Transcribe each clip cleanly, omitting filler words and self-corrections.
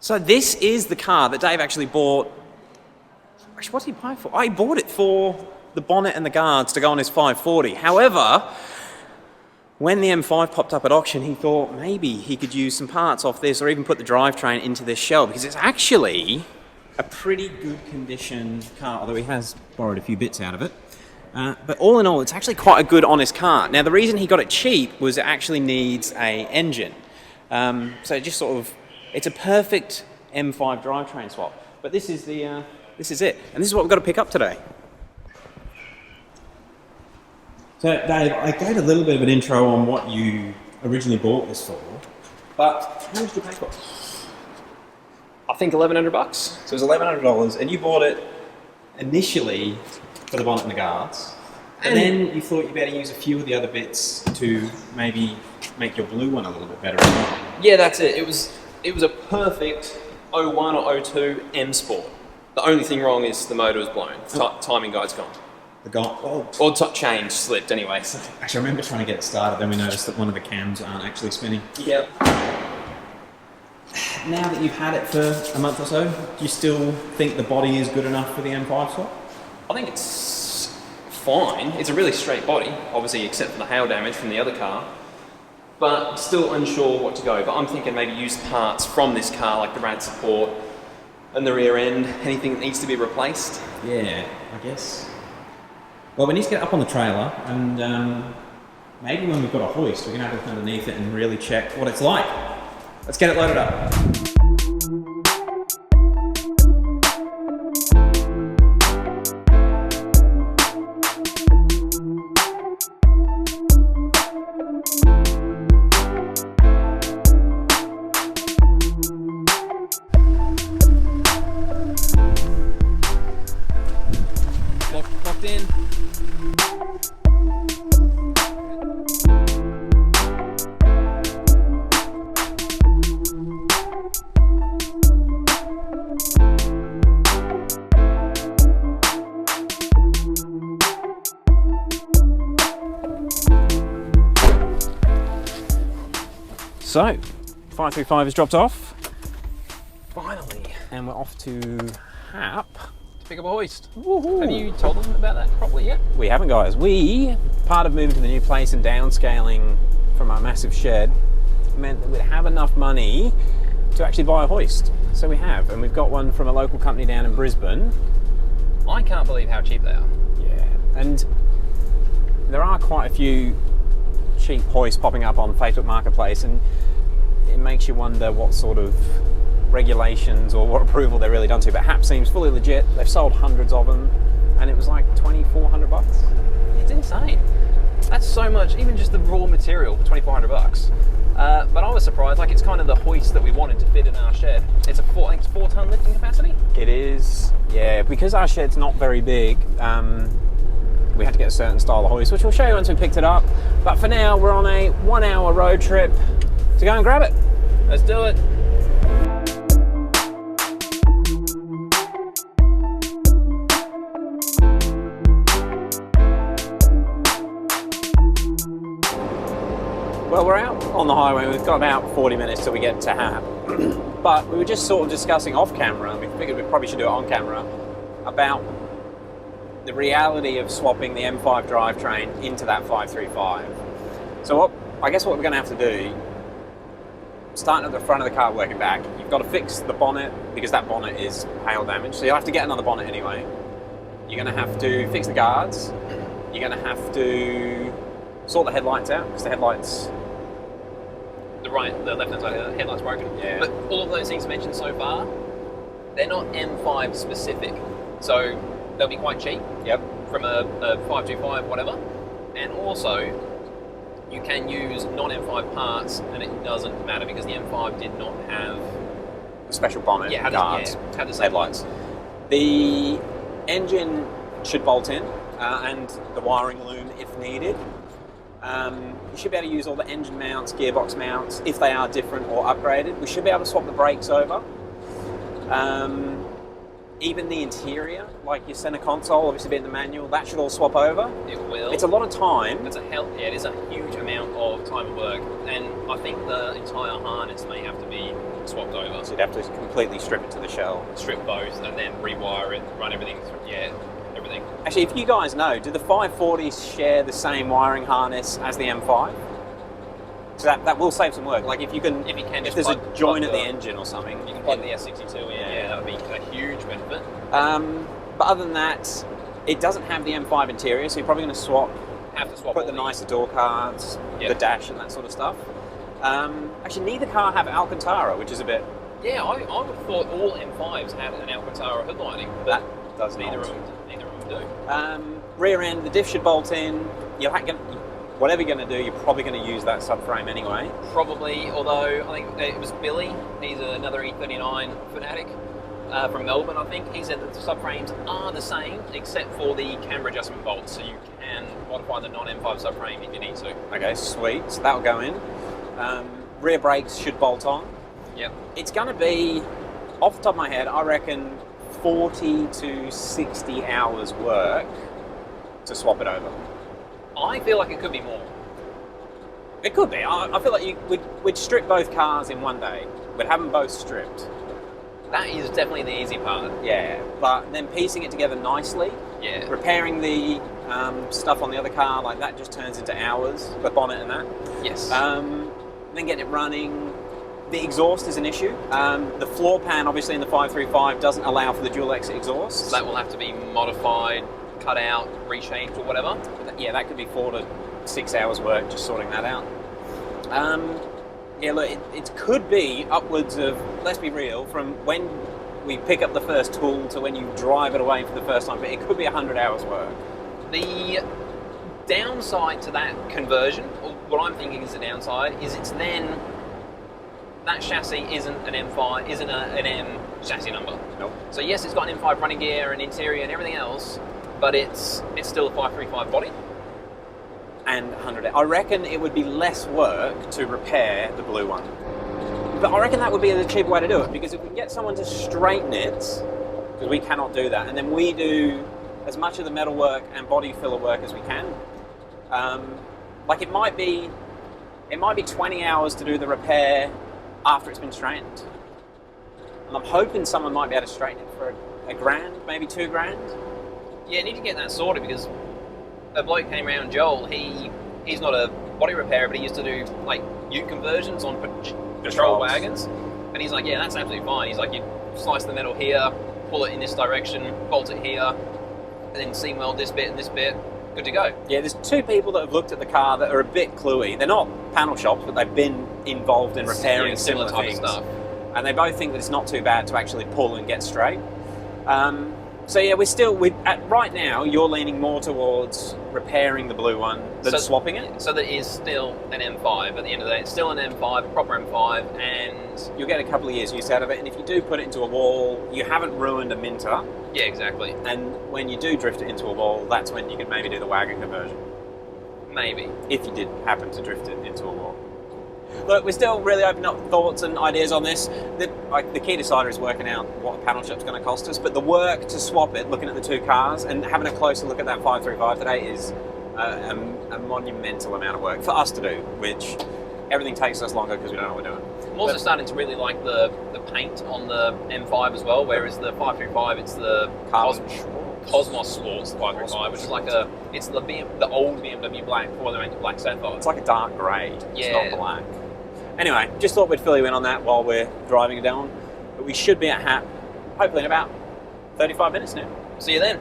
So this is the car that Dave actually bought. Actually, what did he buy it for? Oh, he bought it for the bonnet and the guards to go on his 540. However, when the M5 popped up at auction, he thought maybe he could use some parts off this or even put the drivetrain into this shell, because it's actually a pretty good condition car, although he has borrowed a few bits out of it. But all in all, it's actually quite a good, honest car. Now, the reason he got it cheap was it actually needs a engine. So it just sort of, it's a perfect M5 drivetrain swap. But this is it. And this is what we've got to pick up today. So, Dave, I gave a little bit of an intro on what you originally bought this for, but how much did you pay for it? I think $1,100. So it was $1,100, and you bought it initially for the bonnet and the guards, and then you thought you better use a few of the other bits to maybe make your blue one a little bit better as well. Yeah, that's it. It was a perfect 01 or 02 M Sport. The only thing wrong is the motor was blown. Timing guide's gone. Or chain slipped anyway. Actually, I remember trying to get it started, then we noticed that one of the cams aren't actually spinning. Yep. Now that you've had it for a month or so, do you still think the body is good enough for the M5 swap? I think it's fine. It's a really straight body, obviously, except for the hail damage from the other car. But still unsure what to go. But I'm thinking maybe use parts from this car, like the rad support and the rear end, anything that needs to be replaced. Yeah, I guess. Well, we need to get up on the trailer, and maybe when we've got a hoist, we can have a look underneath it and really check what it's like. Let's get it loaded up. Locked in. So, 535 is dropped off, Finally. and we're off to Happ. Pick up a hoist. Woohoo. Have you told them about that properly yet? We haven't, guys. Part of moving to the new place and downscaling from our massive shed meant that we'd have enough money to actually buy a hoist. So we have, and we've got one from a local company down in Brisbane. I can't believe how cheap they are. Yeah, and there are quite a few cheap hoists popping up on Facebook Marketplace, and it makes you wonder what sort of regulations or what approval they're really done to. But Happ seems fully legit. They've sold hundreds of them, and it was like $2,400. It's insane. That's so much, even just the raw material for $2,400. But I was surprised. Like, it's kind of the hoist that we wanted to fit in our shed. It's I think it's 4-ton lifting capacity. It is, yeah. Because our shed's not very big, we had to get a certain style of hoist, which we'll show you once we picked it up. But for now, we're on a 1-hour road trip to go and grab it. Let's do it. Well, we're out on the highway. We've got about 40 minutes till we get to Happ. But we were just sort of discussing off camera, and we figured we probably should do it on camera, about the reality of swapping the M5 drivetrain into that 535. So I guess what we're going to have to do, starting at the front of the car working back, you've got to fix the bonnet, because that bonnet is hail damage, so you'll have to get another bonnet anyway. You're going to have to fix the guards. You're going to have to sort the headlights out, because the headlights... The left-hand side of the headlight's broken. Yeah. But all of those things mentioned so far, they're not M5 specific. So they'll be quite cheap. Yep. From a 525, whatever. And also, you can use non-M5 parts, and it doesn't matter, because the M5 did not have a special bonnet, guards, had the headlights. The engine should bolt in, and the wiring loom if needed. You should be able to use all the engine mounts, gearbox mounts, if they are different or upgraded. We should be able to swap the brakes over. even the interior, like your center console, obviously being the manual, that should all swap over. It will. It's a lot of time. It is a huge amount of time and work, and I think the entire harness may have to be swapped over. So you'd have to completely strip it to the shell. Strip both, and then rewire it, run everything through, everything. Actually, if you guys know, do the 540s share the same wiring harness as the M5? So that will save some work. Like if there's a joint at the engine or something, you can plug the S62 in. Yeah, that would be a huge benefit. But other than that, it doesn't have the M5 interior, so you're probably going to swap. Put the nicer door cards, the dash, and that sort of stuff. Actually, neither car have Alcantara, which is a bit. Yeah, I would have thought all M5s had an Alcantara hood lining, but that does neither of them do. Rear end, the diff should bolt in. Whatever you're going to do, you're probably going to use that subframe anyway. Probably, although I think it was Billy, he's another E39 fanatic from Melbourne, I think. He said that the subframes are the same, except for the camber adjustment bolts, so you can modify the non-M5 subframe if you need to. Okay, sweet. So that'll go in. Rear brakes should bolt on. Yep. It's going to be, off the top of my head, I reckon 40 to 60 hours work to swap it over. I feel like it could be more. It could be. I feel like we'd strip both cars in one day. We'd have them both stripped. That is definitely the easy part. Yeah, but then piecing it together nicely, repairing the stuff on the other car, like that just turns into hours, the bonnet and that. Yes. Then getting it running. The exhaust is an issue. The floor pan, obviously, in the 535 doesn't allow for the dual exit exhaust. So that will have to be modified, cut out, reshaped or whatever. Yeah, that could be 4 to 6 hours work just sorting that out. Look, it could be upwards of, let's be real, from when we pick up the first tool to when you drive it away for the first time, but it could be 100 hours work. The downside to that conversion, or what I'm thinking is the downside, is it's then that chassis isn't an M5, isn't an M chassis number. Nope. So yes, it's got an M5 running gear and interior and everything else, but it's still a 535 body. And 100. I reckon it would be less work to repair the blue one. But I reckon that would be the cheaper way to do it, because if we can get someone to straighten it, because we cannot do that, and then we do as much of the metal work and body filler work as we can. Like it might be 20 hours to do the repair after it's been straightened. And I'm hoping someone might be able to straighten it for $1,000, maybe $2,000. Yeah, I need to get that sorted, because a bloke came around, Joel, he's not a body repairer, but he used to do like ute conversions on patrol wagons. And he's like, yeah, that's absolutely fine. He's like, you slice the metal here, pull it in this direction, bolt it here, and then seam weld this bit and this bit, good to go. Yeah, there's 2 people that have looked at the car that are a bit cluey. They're not panel shops, but they've been involved in repairing similar type things. Of stuff. And they both think that it's not too bad to actually pull and get straight. So yeah, right now, you're leaning more towards repairing the blue one than swapping it. So that is still an M5 at the end of the day. It's still an M5, a proper M5, and you'll get a couple of years use out of it. And if you do put it into a wall, you haven't ruined a Minter. Yeah, exactly. And when you do drift it into a wall, that's when you can maybe do the wagon conversion. Maybe. If you did happen to drift it into a wall. Look, we're still really opening up thoughts and ideas on this. The key decider is working out what a panel shop's going to cost us, but the work to swap it, looking at the 2 cars and having a closer look at that 535 today is a monumental amount of work for us to do, which everything takes us longer because we don't know what we're doing. I'm also starting to really like the paint on the M5 as well, whereas the 535, it's the Cosmos Sports 535, which is like it's the old BMW black before they went to black sapphire. It's like a dark grey. Yeah. It's not black. Anyway, just thought we'd fill you in on that while we're driving it down. But we should be at Happ, hopefully in about 35 minutes now. See you then.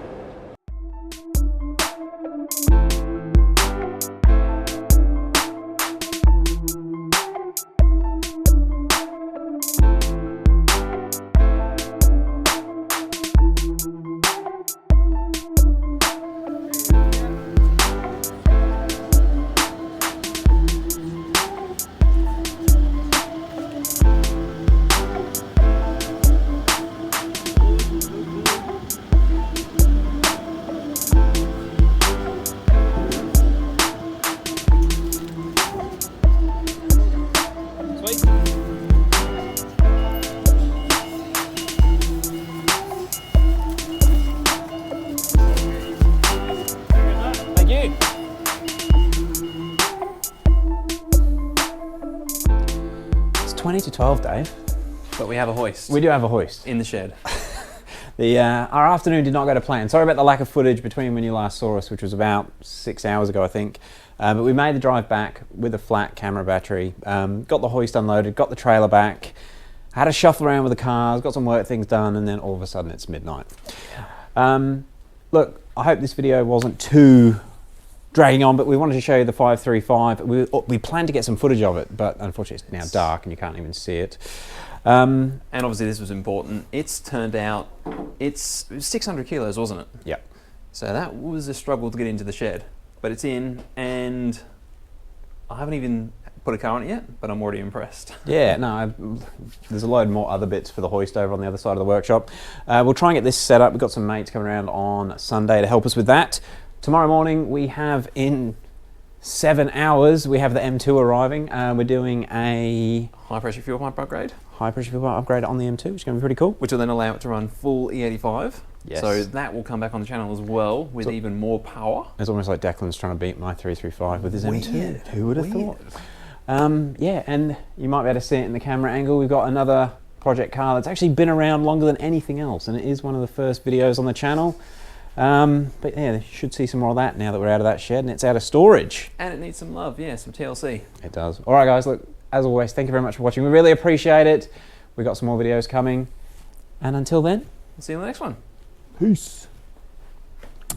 20 to 12, Dave. But we have a hoist. We do have a hoist. In the shed. Our afternoon did not go to plan. Sorry about the lack of footage between when you last saw us, which was about 6 hours ago, I think. But we made the drive back with a flat camera battery, got the hoist unloaded, got the trailer back, had a shuffle around with the cars, got some work things done, and then all of a sudden it's midnight. Look, I hope this video wasn't too dragging on, but we wanted to show you the 535. We planned to get some footage of it, but unfortunately it's now dark and you can't even see it. And obviously this was important. It's turned out, it was 600 kilos, wasn't it? Yeah. So that was a struggle to get into the shed, but it's in, and I haven't even put a car on it yet, but I'm already impressed. Yeah, no, there's a load more other bits for the hoist over on the other side of the workshop. We'll try and get this set up. We've got some mates coming around on Sunday to help us with that. Tomorrow morning we have, in 7 hours, we have the M2 arriving. We're doing a High pressure fuel pump upgrade. High pressure fuel pump upgrade on the M2, which is going to be pretty cool. Which will then allow it to run full E85. Yes. So that will come back on the channel as well with even more power. It's almost like Declan's trying to beat my 335 with his M2. Weird. Who would have thought? Yeah, and you might be able to see it in the camera angle. We've got another project car that's actually been around longer than anything else, and it is one of the first videos on the channel. But yeah, you should see some more of that now that we're out of that shed and it's out of storage. And it needs some love, yeah, some TLC. It does. All right, guys, look, as always, thank you very much for watching. We really appreciate it. We've got some more videos coming. And until then, We'll see you in the next one. peace.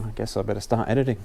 I guess I better start editing.